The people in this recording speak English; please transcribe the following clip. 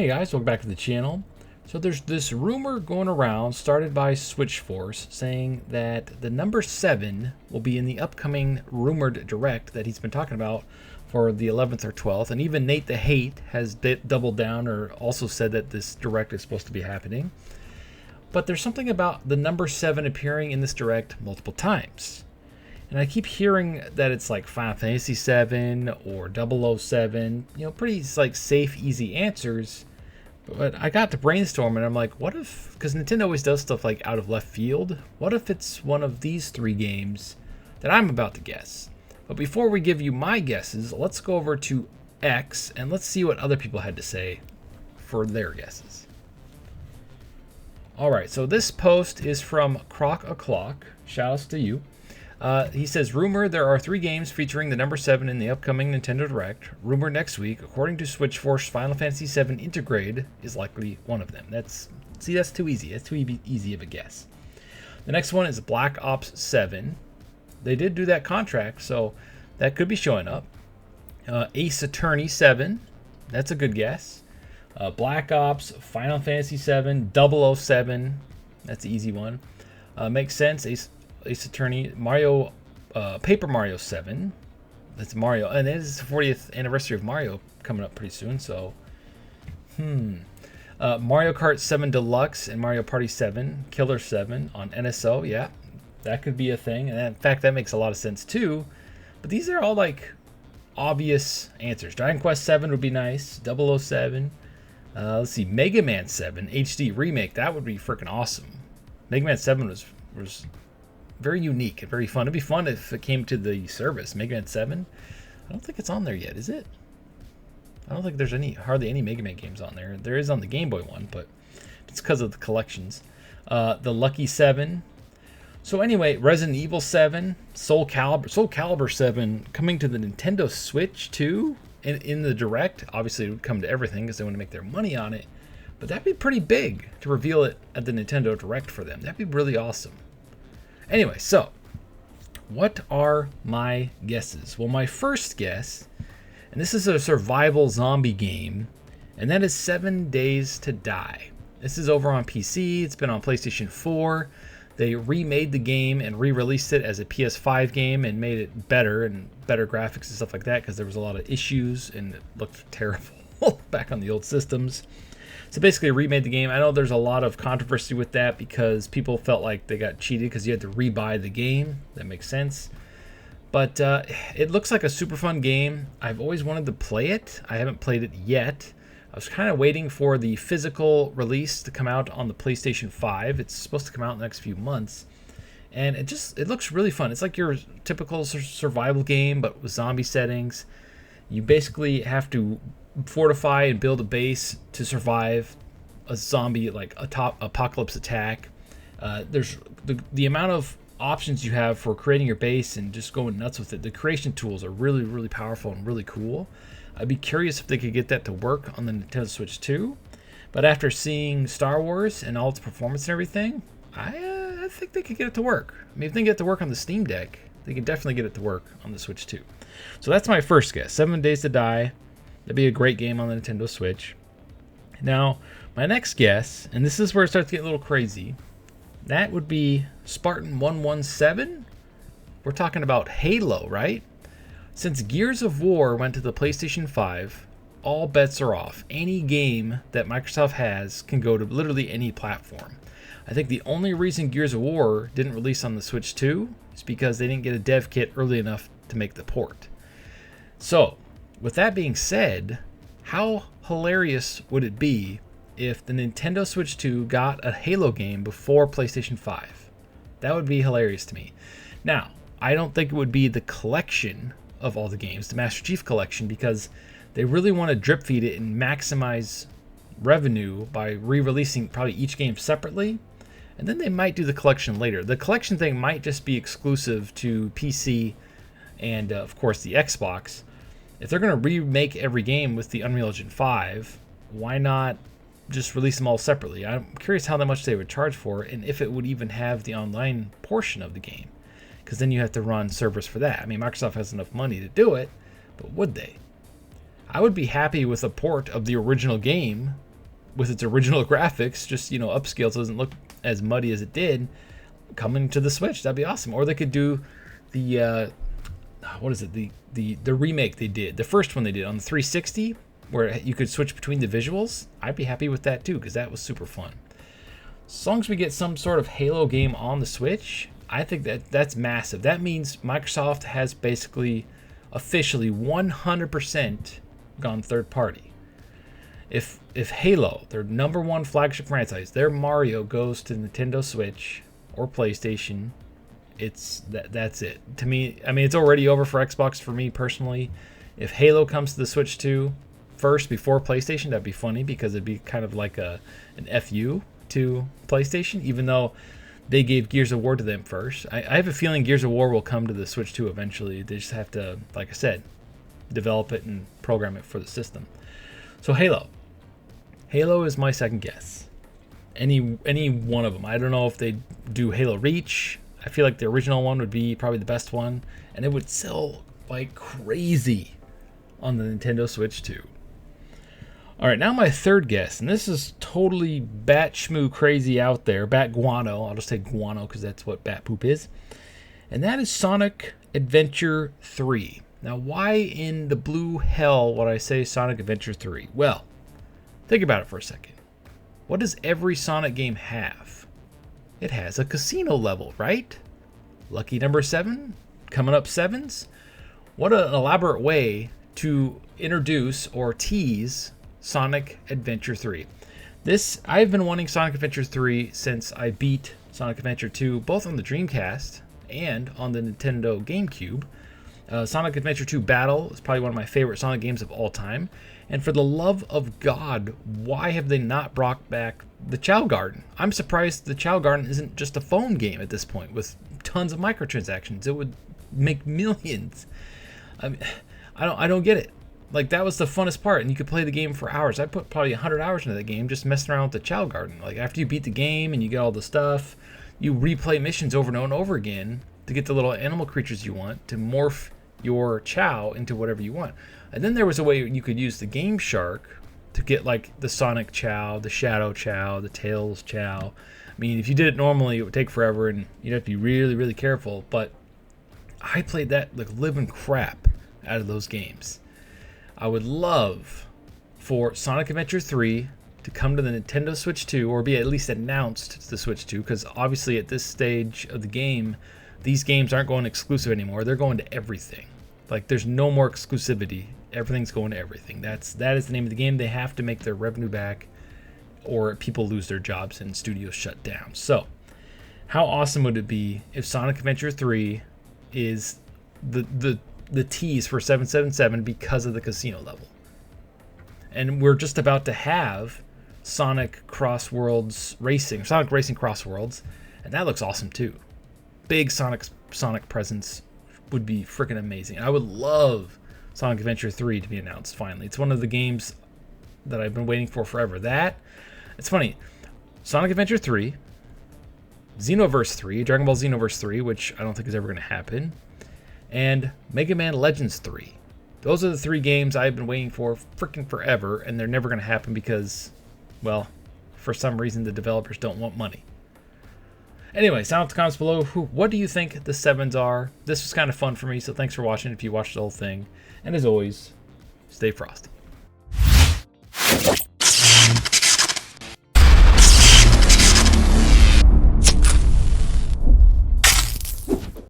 Hey guys, welcome back to the channel. So there's this rumor going around started by Switchforce saying that the number 7 will be in the upcoming rumored direct that he's been talking about for the 11th or 12th, and even Nate the Hate has doubled down or also said that this direct is supposed to be happening. But there's something about the number 7 appearing in this direct multiple times. And I keep hearing that it's like Final Fantasy 7 or 007, pretty like safe, easy answers. But I got to brainstorm and I'm like, what if, because Nintendo always does stuff like out of left field, what if it's one of these 3 games that I'm about to guess? But before we give you my guesses, let's go over to X and let's see what other people had to say for their guesses. Alright, so this post is from Croc O'Clock. Shoutouts to you. He says, rumor there are 3 games featuring the number 7 in the upcoming Nintendo Direct. Rumor next week, according to Switchforce, Final Fantasy 7 Intergrade is likely one of them. That's too easy. That's too easy of a guess. The next one is Black Ops 7. They did do that contract, so that could be showing up. Ace Attorney 7. That's a good guess. Black Ops, Final Fantasy 7, 007. That's an easy one. Makes sense. Ace Attorney, Mario, Paper Mario 7. That's Mario, and it is the 40th anniversary of Mario coming up pretty soon. So, Mario Kart 7 Deluxe and Mario Party 7, Killer 7 on NSO. Yeah, that could be a thing, and in fact, that makes a lot of sense too. But these are all like obvious answers. Dragon Quest 7 would be nice. 007. Let's see, Mega Man 7 HD remake. That would be freaking awesome. Mega Man 7 was very unique and very fun. It'd be fun if it came to the service. Mega Man 7, I don't think it's on there yet, is it? I don't think there's hardly any Mega Man games on there. There is on the Game Boy one, but it's because of the collections. The Lucky 7. So anyway, Resident Evil 7, Soul Calibur 7 coming to the Nintendo Switch too in the Direct. Obviously, it would come to everything because they want to make their money on it. But that'd be pretty big to reveal it at the Nintendo Direct for them. That'd be really awesome. Anyway, so what are my guesses? Well, my first guess, and this is a survival zombie game, and that is 7 Days to Die. This is over on PC. It's been on PlayStation 4. They remade the game and re-released it as a PS5 game and made it better and better graphics and stuff like that because there was a lot of issues and it looked terrible back on the old systems. So basically remade the game. I know there's a lot of controversy with that because people felt like they got cheated because you had to rebuy the game. That makes sense. But it looks like a super fun game. I've always wanted to play it. I haven't played it yet. I was kind of waiting for the physical release to come out on the PlayStation 5. It's supposed to come out in the next few months. And it looks really fun. It's like your typical survival game, but with zombie settings. You basically have to fortify and build a base to survive a zombie like a apocalypse attack. There's the amount of options you have for creating your base and just going nuts with it. The creation tools are really, really powerful and really cool. I'd be curious if they could get that to work on the Nintendo Switch too. But after seeing Star Wars and all its performance and everything, I think they could get it to work. I mean, if they can get it to work on the Steam Deck, they can definitely get it to work on the Switch too. So that's my first guess. 7 Days to Die. That'd be a great game on the Nintendo Switch. Now, my next guess, and this is where it starts to get a little crazy, that would be Spartan 117. We're talking about Halo, right? Since Gears of War went to the PlayStation 5, all bets are off. Any game that Microsoft has can go to literally any platform. I think the only reason Gears of War didn't release on the Switch 2 is because they didn't get a dev kit early enough to make the port. So, with that being said, how hilarious would it be if the Nintendo Switch 2 got a Halo game before PlayStation 5? That would be hilarious to me. Now, I don't think it would be the collection of all the games, the Master Chief Collection, because they really want to drip feed it and maximize revenue by re-releasing probably each game separately, and then they might do the collection later. The collection thing might just be exclusive to PC and, of course, the Xbox. If they're going to remake every game with the Unreal Engine 5, why not just release them all separately? I'm curious how much they would charge for it, and if it would even have the online portion of the game, because then you have to run servers for that. I mean, Microsoft has enough money to do it, but would they? I would be happy with a port of the original game with its original graphics, just, you know, upscaled so it doesn't look as muddy as it did, coming to the Switch. That'd be awesome. Or they could do the what is it, the remake they did, the first one they did on the 360, where you could switch between the visuals. I'd be happy with that too, because that was super fun. As long as we get some sort of Halo game on the Switch, I think that's massive. That means Microsoft has basically officially 100% gone third party. If Halo, their #1 flagship franchise, their Mario, goes to Nintendo Switch or PlayStation, that's it. To me, I mean, it's already over for Xbox for me personally. If Halo comes to the Switch 2 first before PlayStation, that'd be funny, because it'd be kind of like an FU to PlayStation, even though they gave Gears of War to them first. I have a feeling Gears of War will come to the Switch 2 eventually. They just have to, like I said, develop it and program it for the system. So Halo is my second guess. Any one of them. I don't know if they do Halo Reach. I feel like the original one would be probably the best one, and it would sell like crazy on the Nintendo Switch 2. All right, now my third guess, and this is totally bat shmoo crazy out there, bat guano. I'll just say guano because that's what bat poop is. And that is Sonic Adventure 3. Now, why in the blue hell would I say Sonic Adventure 3? Well, think about it for a second. What does every Sonic game have? It has a casino level, right? Lucky number 7? Coming up 7s? What an elaborate way to introduce or tease Sonic Adventure 3. I've been wanting Sonic Adventure 3 since I beat Sonic Adventure 2, both on the Dreamcast and on the Nintendo GameCube. Sonic Adventure 2 Battle is probably one of my favorite Sonic games of all time. And for the love of God, why have they not brought back the Chow Garden? I'm surprised the Chow Garden isn't just a phone game at this point with tons of microtransactions. It would make millions. I mean, I don't get it. Like, that was the funnest part, and you could play the game for hours. I put probably 100 hours into the game just messing around with the Chow Garden. Like, after you beat the game and you get all the stuff, you replay missions over and over again to get the little animal creatures you want to morph your Chow into whatever you want. And then there was a way you could use the Game Shark to get, like, the Sonic Chow, the Shadow Chow, the Tails Chow. I mean, if you did it normally, it would take forever, and you'd have to be really, really careful. But I played that like living crap out of those games. I would love for Sonic Adventure 3 to come to the Nintendo Switch 2, or be at least announced to the Switch 2, because obviously at this stage of the game, these games aren't going exclusive anymore. They're going to everything. Like, there's no more exclusivity. Everything's going to everything. That is the name of the game. They have to make their revenue back, or people lose their jobs and studios shut down. So, how awesome would it be if Sonic Adventure 3 is the tease for 777 because of the casino level? And we're just about to have Sonic Cross Worlds Racing, Sonic Racing Cross Worlds, and that looks awesome too. Big Sonic presence would be freaking amazing. I would love Sonic Adventure 3 to be announced finally. It's one of the games that I've been waiting for forever. It's funny, Sonic Adventure 3, Xenoverse 3, Dragon Ball Xenoverse 3, which I don't think is ever going to happen, and Mega Man Legends 3. Those are the 3 games I've been waiting for freaking forever, and they're never going to happen because, well, for some reason the developers don't want money. Anyway, sound out the comments below. What do you think the 7s are? This was kind of fun for me, so thanks for watching if you watched the whole thing. And as always, stay frosty.